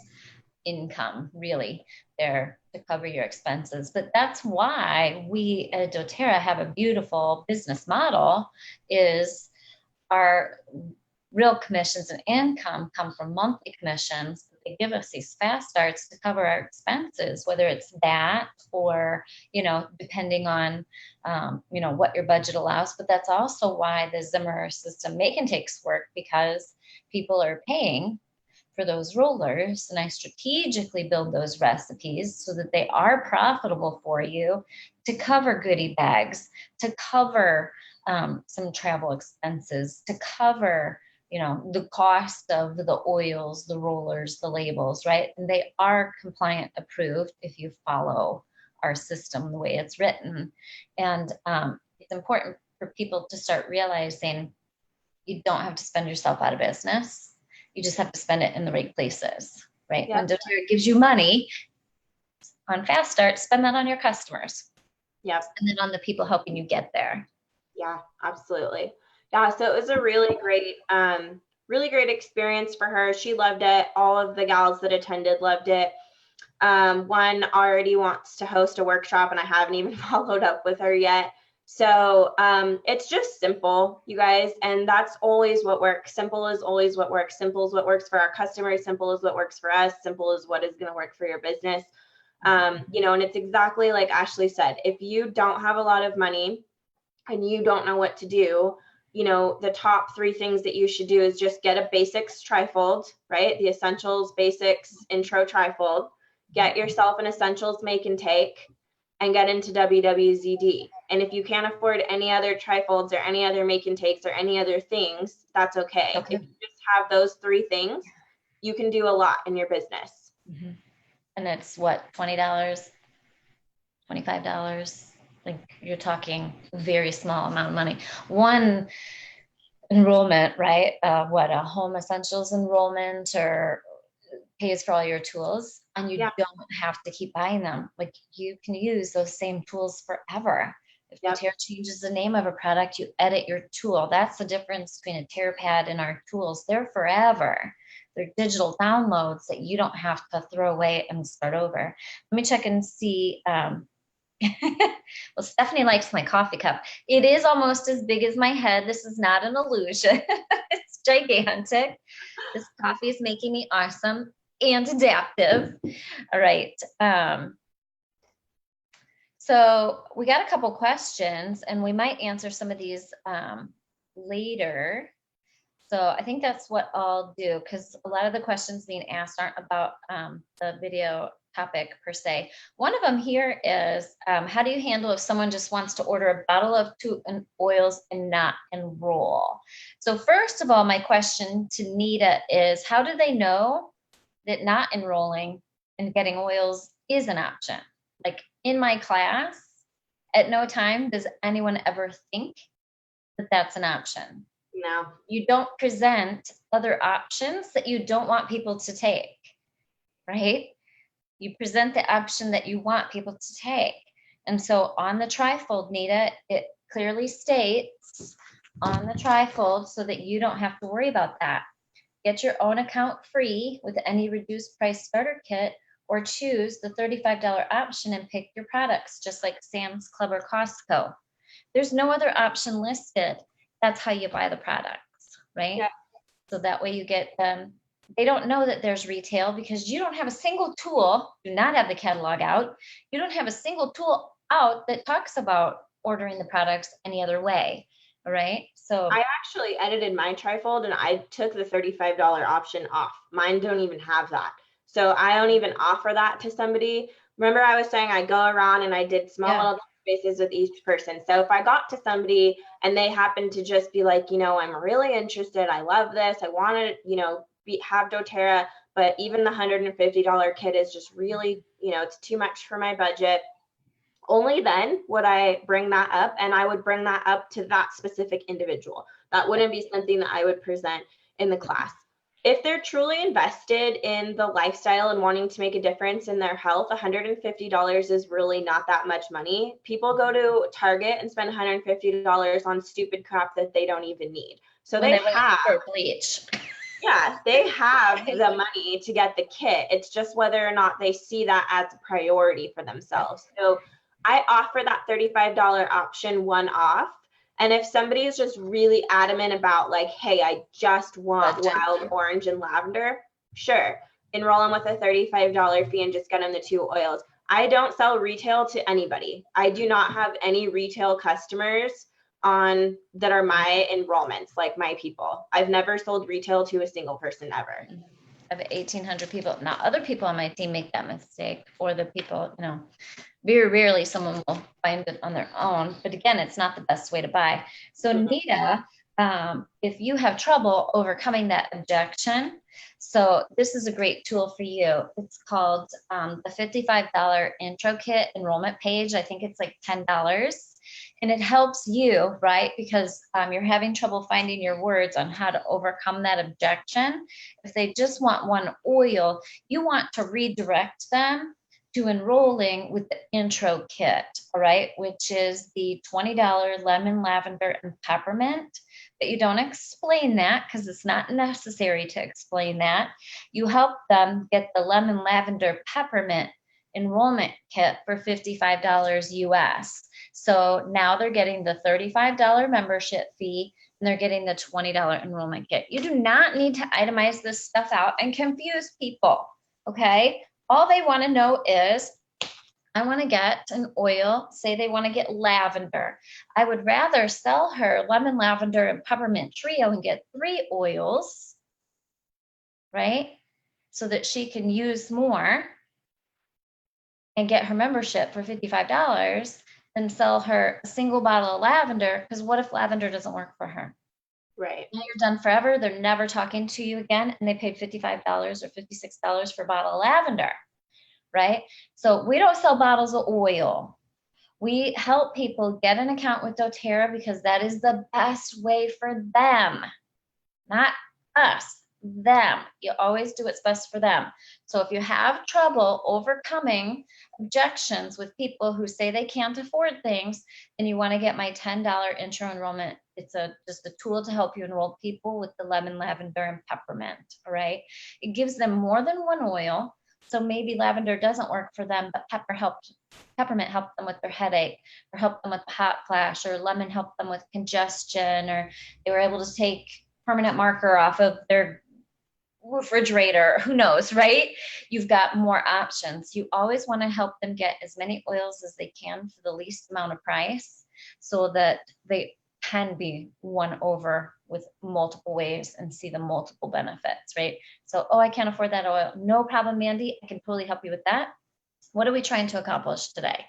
income, really. They're to cover your expenses. But that's why we at doTERRA have a beautiful business model. Is our real commissions and income come from monthly commissions. They give us these fast starts to cover our expenses, whether it's that or, depending on, what your budget allows. But that's also why the Zimmer system make and takes work, because people are paying for those rollers. And I strategically build those recipes so that they are profitable for you, to cover goodie bags, to cover some travel expenses, to cover the cost of the oils, the rollers, the labels, right? And they are compliant approved if you follow our system the way it's written. And it's important for people to start realizing you don't have to spend yourself out of business. You just have to spend it in the right places, right? Yep. When doTERRA gives you money on Fast Start, spend that on your customers. Yep. And then on the people helping you get there. Yeah, absolutely. Yeah, so it was a really great experience for her. She loved it. All of the gals that attended loved it. One already wants to host a workshop, and I haven't even followed up with her yet. So it's just simple, you guys, and that's always what works. Simple is always what works. Simple is what works for our customers. Simple is what works for us. Simple is what is going to work for your business. And it's exactly like Ashley said. If you don't have a lot of money and you don't know what to do, the top 3 things that you should do is just get a basics trifold, right? The essentials, basics, intro trifold. Get yourself an essentials make and take, and get into WWZD. And if you can't afford any other trifolds or any other make and takes or any other things, that's okay. If you just have those 3 things, you can do a lot in your business. Mm-hmm. And it's what, $20, $25? Like, you're talking very small amount of money. One enrollment, right? What, a home essentials enrollment, or pays for all your tools, and you don't have to keep buying them. Like, you can use those same tools forever. If doTERRA changes the name of a product, you edit your tool. That's the difference between a TerraPad and our tools. They're forever. They're digital downloads that you don't have to throw away and start over. Let me check and see. Well, Stephanie likes my coffee cup. It is almost as big as my head. This is not an illusion. It's gigantic. This coffee is making me awesome and adaptive. All right. So we got a couple questions, and we might answer some of these later. So I think that's what I'll do, because a lot of the questions being asked aren't about the video topic per se. One of them here is, how do you handle if someone just wants to order a bottle of oils and not enroll? So first of all, my question to Nita is, how do they know that not enrolling and getting oils is an option? Like, in my class, at no time does anyone ever think that that's an option. No. You don't present other options that you don't want people to take, right? You present the option that you want people to take. And so on the trifold, Nita, it clearly states on the trifold so that you don't have to worry about that. Get your own account free with any reduced price starter kit, or choose the $35 option and pick your products, just like Sam's Club or Costco. There's no other option listed. That's how you buy the products, right? Yeah. So that way you get them. They don't know that there's retail because you don't have a single tool. Do not have the catalog out. You don't have a single tool out that talks about ordering the products any other way, all right? So I actually edited my trifold, and I took the $35 option off. Mine don't even have that. So I don't even offer that to somebody. Remember, I was saying I go around and I did small little spaces with each person. So if I got to somebody and they happen to just be like, I'm really interested, I love this, I want to, have doTERRA, but even the $150 kit is just really, it's too much for my budget. Only then would I bring that up, and I would bring that up to that specific individual. That wouldn't be something that I would present in the class. If they're truly invested in the lifestyle and wanting to make a difference in their health, $150 is really not that much money. People go to Target and spend $150 on stupid crap that they don't even need. So they have bleach. Yeah, they have the money to get the kit. It's just whether or not they see that as a priority for themselves. So I offer that $35 option one off. And if somebody is just really adamant about like, hey, I just want wild orange and lavender, sure, enroll them with a $35 fee and just get them the 2 oils. I don't sell retail to anybody. I do not have any retail customers that are my enrollments, like my people. I've never sold retail to a single person ever. I have 1,800 people. Now, other people on my team make that mistake, or the people, very rarely someone will find it on their own. But again, it's not the best way to buy. So Nita, if you have trouble overcoming that objection, so this is a great tool for you. It's called the $55 intro kit enrollment page. I think it's like $10. And it helps you, right? Because you're having trouble finding your words on how to overcome that objection. If they just want one oil, you want to redirect them to enrolling with the intro kit, all right, which is the $20 lemon, lavender, and peppermint. But you don't explain that because it's not necessary to explain that. You help them get the lemon, lavender, peppermint enrollment kit for $55 US. So now they're getting the $35 membership fee and they're getting the $20 enrollment kit. You do not need to itemize this stuff out and confuse people, okay? All they want to know is, I want to get an oil, say they want to get lavender. I would rather sell her lemon, lavender, and peppermint trio and get 3 oils, right? So that she can use more and get her membership for $55 than sell her a single bottle of lavender, because what if lavender doesn't work for her? Right. Now you're done forever. They're never talking to you again, and they paid $55 or $56 for a bottle of lavender, right? So we don't sell bottles of oil. We help people get an account with doTERRA because that is the best way for them, not us, them. You always do what's best for them. So if you have trouble overcoming objections with people who say they can't afford things, and you want to get my $10 intro enrollment, it's just a tool to help you enroll people with the lemon, lavender, and peppermint, all right? It gives them more than one oil. So maybe lavender doesn't work for them, but peppermint helped them with their headache, or helped them with hot flash, or lemon helped them with congestion, or they were able to take permanent marker off of their refrigerator, who knows, right? You've got more options. You always want to help them get as many oils as they can for the least amount of price, so that they can be won over with multiple ways and see the multiple benefits, right? So, oh, I can't afford that oil. No problem, Mandy. I can totally help you with that. What are we trying to accomplish today?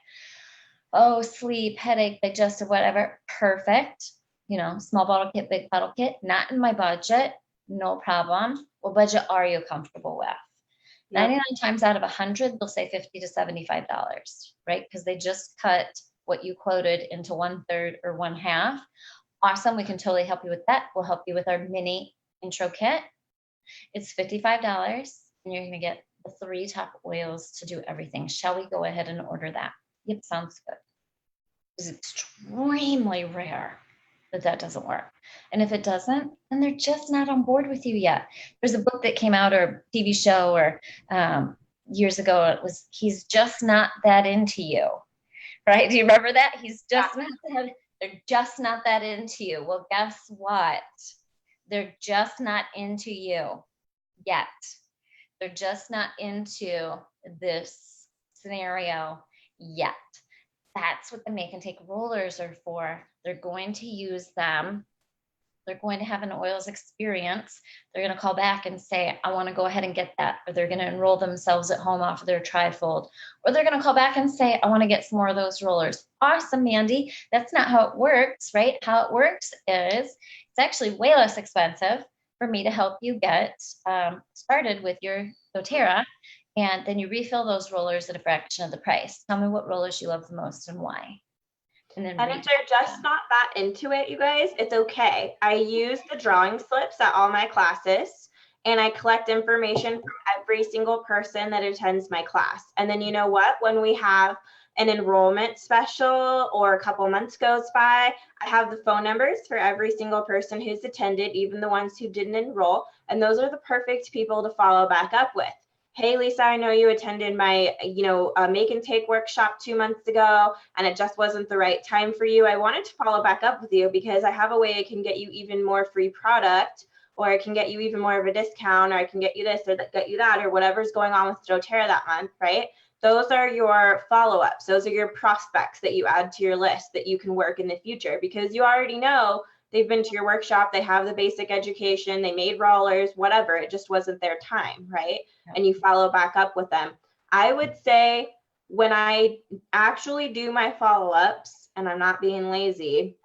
Oh, sleep, headache, digestive, whatever. Perfect. You know, small bottle kit, big bottle kit, not in my budget. No problem. What budget are you comfortable with? Yep. 99 times out of 100, they'll say $50 to $75, right? Because they just cut what you quoted into 1/3 or 1/2. Awesome. We can totally help you with that. We'll help you with our mini intro kit. It's $55 and you're going to get the 3 top oils to do everything. Shall we go ahead and order that? Yep, sounds good. It's extremely rare that doesn't work. And if it doesn't, then they're just not on board with you yet. There's a book that came out, or TV show, or years ago, it was He's Just Not That Into You, right? Do you remember that? They're just not that into you. Well, guess what? They're just not into you yet. They're just not into this scenario yet. That's what the make and take rollers are for. They're going to use them. They're going to have an oils experience. They're going to call back and say, I want to go ahead and get that. Or they're going to enroll themselves at home off of their trifold. Or they're going to call back and say, I want to get some more of those rollers. Awesome, Mandy. That's not how it works, right? How it works is it's actually way less expensive for me to help you get started with your doTERRA. And then you refill those rollers at a fraction of the price. Tell me what rollers you love the most and why. And if they're just not that into it, you guys, it's okay. I use the drawing slips at all my classes, and I collect information from every single person that attends my class. And then you know what? When we have an enrollment special or a couple months goes by, I have the phone numbers for every single person who's attended, even the ones who didn't enroll. And those are the perfect people to follow back up with. Hey, Lisa, I know you attended my, make and take workshop 2 months ago, and it just wasn't the right time for you. I wanted to follow back up with you because I have a way I can get you even more free product, or I can get you even more of a discount, or I can get you this or get you that, or whatever's going on with doTERRA that month, right? Those are your follow-ups. Those are your prospects that you add to your list that you can work in the future, because you already know they've been to your workshop, they have the basic education, they made rollers, whatever, it just wasn't their time, right? Yeah. And you follow back up with them. I would say when I actually do my follow-ups, and I'm not being lazy,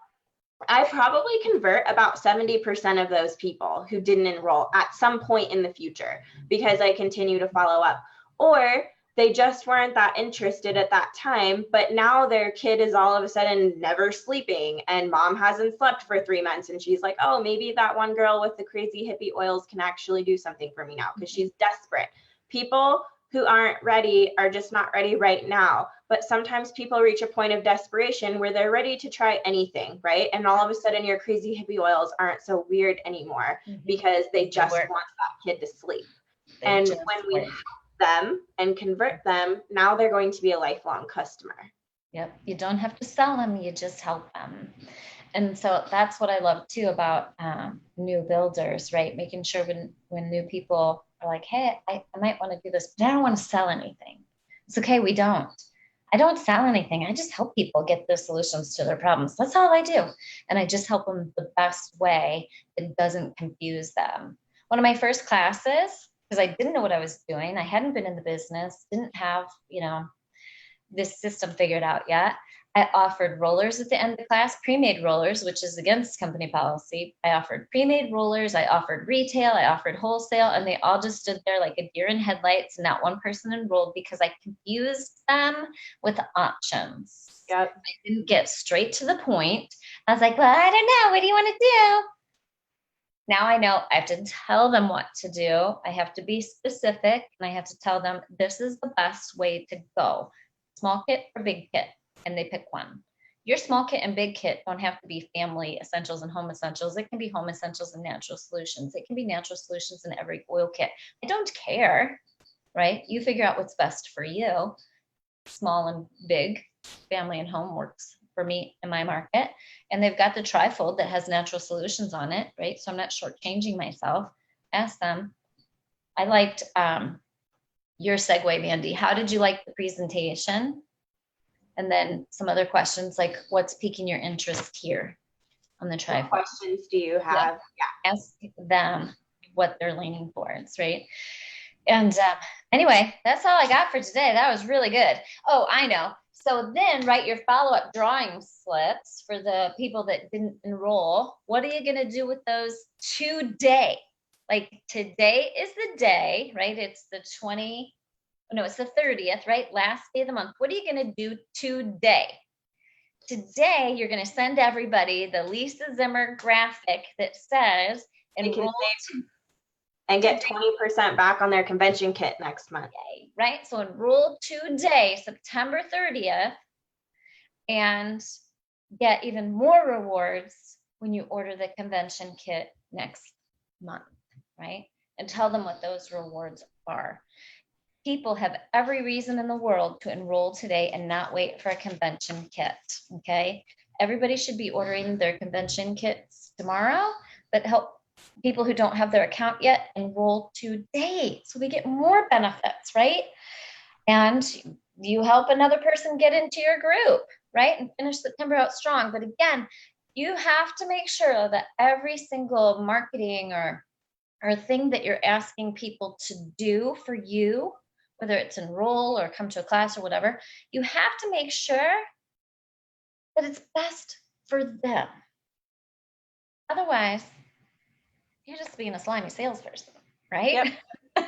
I probably convert about 70% of those people who didn't enroll at some point in the future because I continue to follow up. Or they just weren't that interested at that time, but now their kid is all of a sudden never sleeping and mom hasn't slept for 3 months. And she's like, oh, maybe that one girl with the crazy hippie oils can actually do something for me now because she's desperate. People who aren't ready are just not ready right now. But sometimes people reach a point of desperation where they're ready to try anything, right? And all of a sudden your crazy hippie oils aren't so weird anymore because they just want that kid to sleep. And when we help them and convert them, now they're going to be a lifelong customer. Yep. You don't have to sell them, you just help them. And so that's what I love too about new builders, right? Making sure when new people are like, hey, I might want to do this, but I don't want to sell anything. It's okay. I don't sell anything. I just help people get the solutions to their problems. That's all I do. And I just help them the best way that doesn't confuse them. One of my first classes, because I didn't know what I was doing, I hadn't been in the business, didn't have, this system figured out yet. I offered rollers at the end of the class, pre-made rollers, which is against company policy. I offered pre-made rollers. I offered retail. I offered wholesale. And they all just stood there like a deer in headlights. And not one person enrolled because I confused them with options. Yep. I didn't get straight to the point. I was like, well, I don't know. What do you want to do? Now I know I have to tell them what to do. I have to be specific. And I have to tell them this is the best way to go. Small kit or big kit. And they pick one. Your small kit and big kit don't have to be family essentials and home essentials. It can be home essentials and natural solutions. It can be natural solutions in every oil kit. I don't care, right? You figure out what's best for you. Small and big, family and home works for me in my market. And they've got the trifold that has natural solutions on it, right? So I'm not shortchanging myself. Ask them. I liked your segue, Mandy. How did you like the presentation? And then some other questions like what's piquing your interest here on the trifold? What questions do you have? Yeah. Ask them what they're leaning towards, right? And anyway, that's all I got for today. That was really good. Oh, I know. So then write your follow-up drawing slips for the people that didn't enroll. What are you going to do with those today? Like today is the day, right? It's the 30th, right? Last day of the month. What are you going to do today? Today, you're going to send everybody the Lisa Zimmer graphic that says enroll and get 20% back on their convention kit next month. Today, right? So enroll today, September 30th, and get even more rewards when you order the convention kit next month, right? And tell them what those rewards are. People have every reason in the world to enroll today and not wait for a convention kit, okay? Everybody should be ordering their convention kits tomorrow, but help people who don't have their account yet enroll today so we get more benefits, right? And you help another person get into your group, right? And finish September out strong. But again, you have to make sure that every single marketing or thing that you're asking people to do for you, whether it's enroll or come to a class or whatever, you have to make sure that it's best for them. Otherwise, you're just being a slimy salesperson, right? Yep.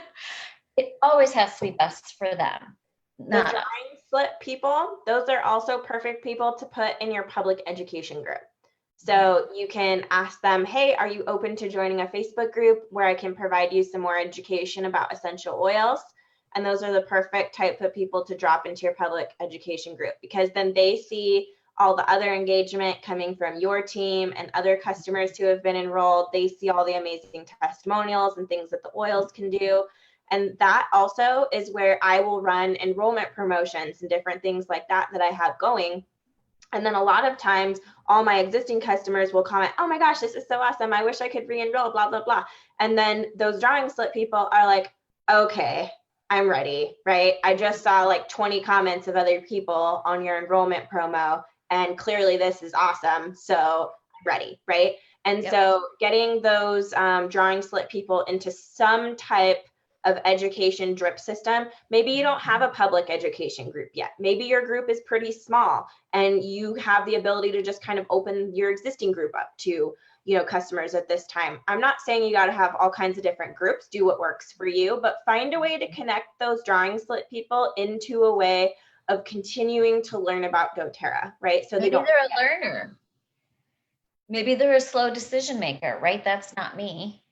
It always has to be best for them. The drawing slip people, those are also perfect people to put in your public education group. So you can ask them, hey, are you open to joining a Facebook group where I can provide you some more education about essential oils? And those are the perfect type of people to drop into your public education group, because then they see all the other engagement coming from your team and other customers who have been enrolled. They see all the amazing testimonials and things that the oils can do. And that also is where I will run enrollment promotions and different things like that I have going. And then a lot of times all my existing customers will comment, oh my gosh, this is so awesome. I wish I could re-enroll, blah, blah, blah. And then those drawing slip people are like, okay, I'm ready, right? I just saw like 20 comments of other people on your enrollment promo, and clearly this is awesome. So ready, right? And so getting those drawing slip people into some type of education drip system. Maybe you don't have a public education group yet. Maybe your group is pretty small and you have the ability to just kind of open your existing group up to, customers at this time. I'm not saying you got to have all kinds of different groups, do what works for you, but find a way to connect those drawing slit people into a way of continuing to learn about doTERRA, right? So maybe they're a learner. Maybe they're a slow decision maker, right? That's not me,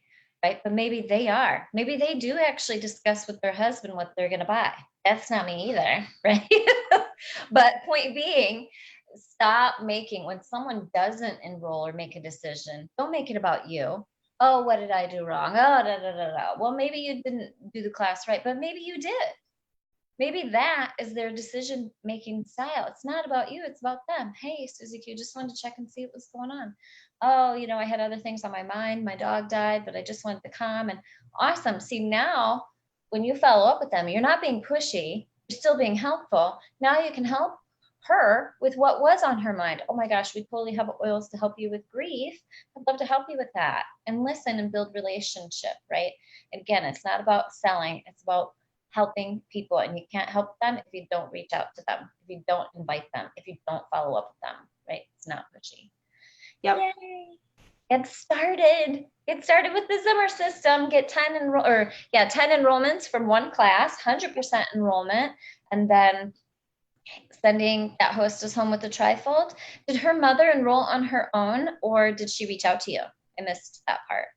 right? But maybe they are. Maybe they do actually discuss with their husband what they're going to buy. That's not me either, right? But point being, stop making, when someone doesn't enroll or make a decision, don't make it about you. Oh, what did I do wrong? Oh, da, da, da, da. Well, maybe you didn't do the class right, but maybe you did. Maybe that is their decision-making style. It's not about you, it's about them. Hey, Susie Q, just wanted to check and see what was going on. Oh, I had other things on my mind. My dog died, but I just wanted to come. And awesome. See, now when you follow up with them, you're not being pushy, you're still being helpful. Now you can help her with what was on her mind. Oh my gosh, we totally have oils to help you with grief. I'd love to help you with that. And listen and build relationship, right? Again, it's not about selling, it's about helping people, and you can't help them if you don't reach out to them, if you don't invite them, if you don't follow up with them, right? It's not pushy. Yep. Yay. Get started with the Zimmer system. Get 10 enrollments from one class, 100% enrollment, and then sending that hostess home with the trifold. Did her mother enroll on her own, or did she reach out to you? I missed that part.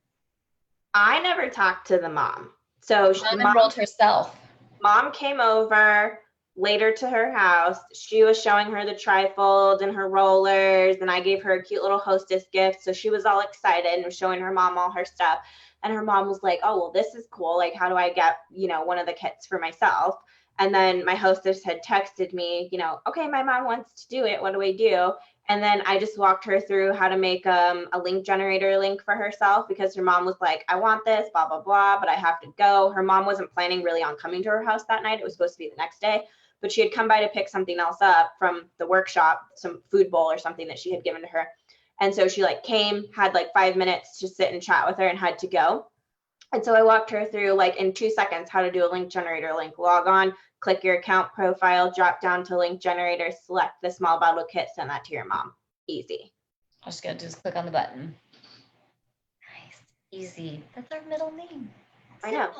I never talked to the mom. So mom enrolled herself. Mom came over later to her house. She was showing her the trifold and her rollers, and I gave her a cute little hostess gift. So she was all excited and was showing her mom all her stuff. And her mom was like, oh, well, this is cool. Like, how do I get, one of the kits for myself? And then my hostess had texted me, okay, my mom wants to do it. What do I do? And then I just walked her through how to make a link generator link for herself, because her mom was like, I want this, blah, blah, blah, but I have to go. Her mom wasn't planning really on coming to her house that night. It was supposed to be the next day, but she had come by to pick something else up from the workshop, some food bowl or something that she had given to her. And so she came, had 5 minutes to sit and chat with her and had to go. And so I walked her through in 2 seconds how to do a link generator link. Log on, click your account profile, drop down to link generator, select the small bottle kit, send that to your mom. Easy. I just got to just click on the button. Nice, easy. That's our middle name. Simple. I know.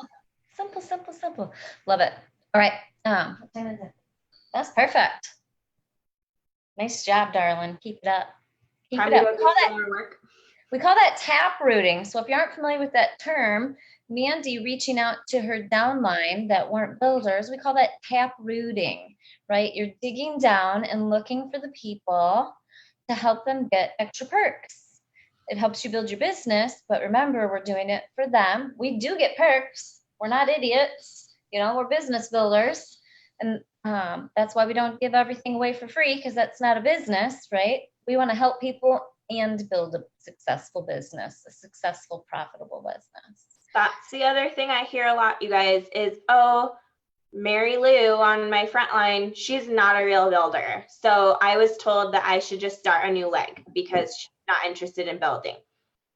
Simple, simple, simple. Love it. All right. What time is it? That's perfect. Nice job, darling. Keep it up. Keep it up. We call that tap rooting. So if you aren't familiar with that term, Mandy reaching out to her downline that weren't builders, we call that tap rooting, right? You're digging down and looking for the people to help them get extra perks. It helps you build your business, but remember, we're doing it for them. We do get perks. We're not idiots. We're business builders. And that's why we don't give everything away for free, because that's not a business, right? We want to help people and build a successful business, a successful, profitable business. That's the other thing I hear a lot, you guys, is, oh, Mary Lou on my front line, she's not a real builder. So I was told that I should just start a new leg because she's not interested in building.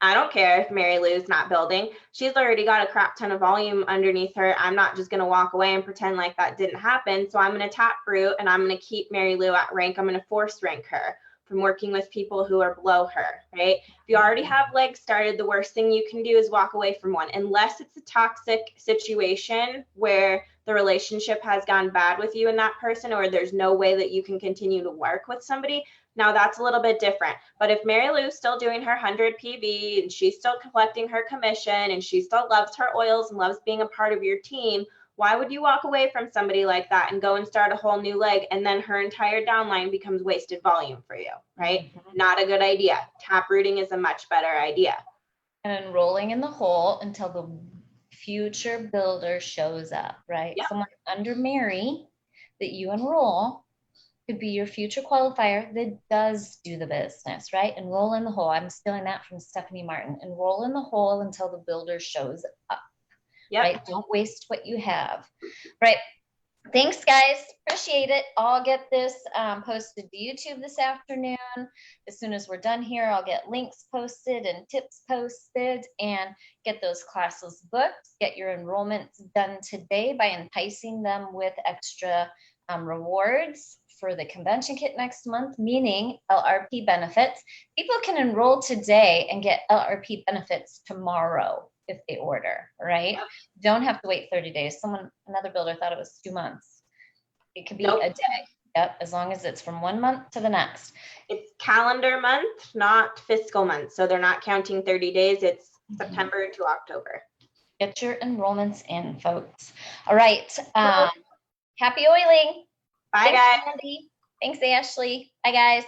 I don't care if Mary Lou's not building. She's already got a crap ton of volume underneath her. I'm not just going to walk away and pretend like that didn't happen. So I'm going to tap root and I'm going to keep Mary Lou at rank. I'm going to force rank her from working with people who are below her, right? If you already have legs started, the worst thing you can do is walk away from one, unless it's a toxic situation where the relationship has gone bad with you and that person, or there's no way that you can continue to work with somebody. Now that's a little bit different. But if Mary Lou's still doing her 100 PV and she's still collecting her commission and she still loves her oils and loves being a part of your team, why would you walk away from somebody like that and go and start a whole new leg, and then her entire downline becomes wasted volume for you, right? Mm-hmm. Not a good idea. Tap rooting is a much better idea. And enrolling in the hole until the future builder shows up, right? Yep. Someone under Mary that you enroll could be your future qualifier that does do the business, right? Enroll in the hole. I'm stealing that from Stephanie Martin. Enroll in the hole until the builder shows up. Yep. Right? Don't waste what you have, right? Thanks, guys. Appreciate it. I'll get this posted to YouTube this afternoon. As soon as we're done here, I'll get links posted and tips posted and get those classes booked. Get your enrollments done today by enticing them with extra rewards for the convention kit next month, meaning LRP benefits. People can enroll today and get LRP benefits tomorrow if they order, right? Don't have to wait 30 days. Another builder thought it was 2 months. It could be a day. Yep, as long as it's from 1 month to the next. It's calendar month, not fiscal month. So they're not counting 30 days. It's September to October. Get your enrollments in, folks. All right. Happy oiling. Bye, Thanks, guys. Andy. Thanks, Ashley. Bye, guys.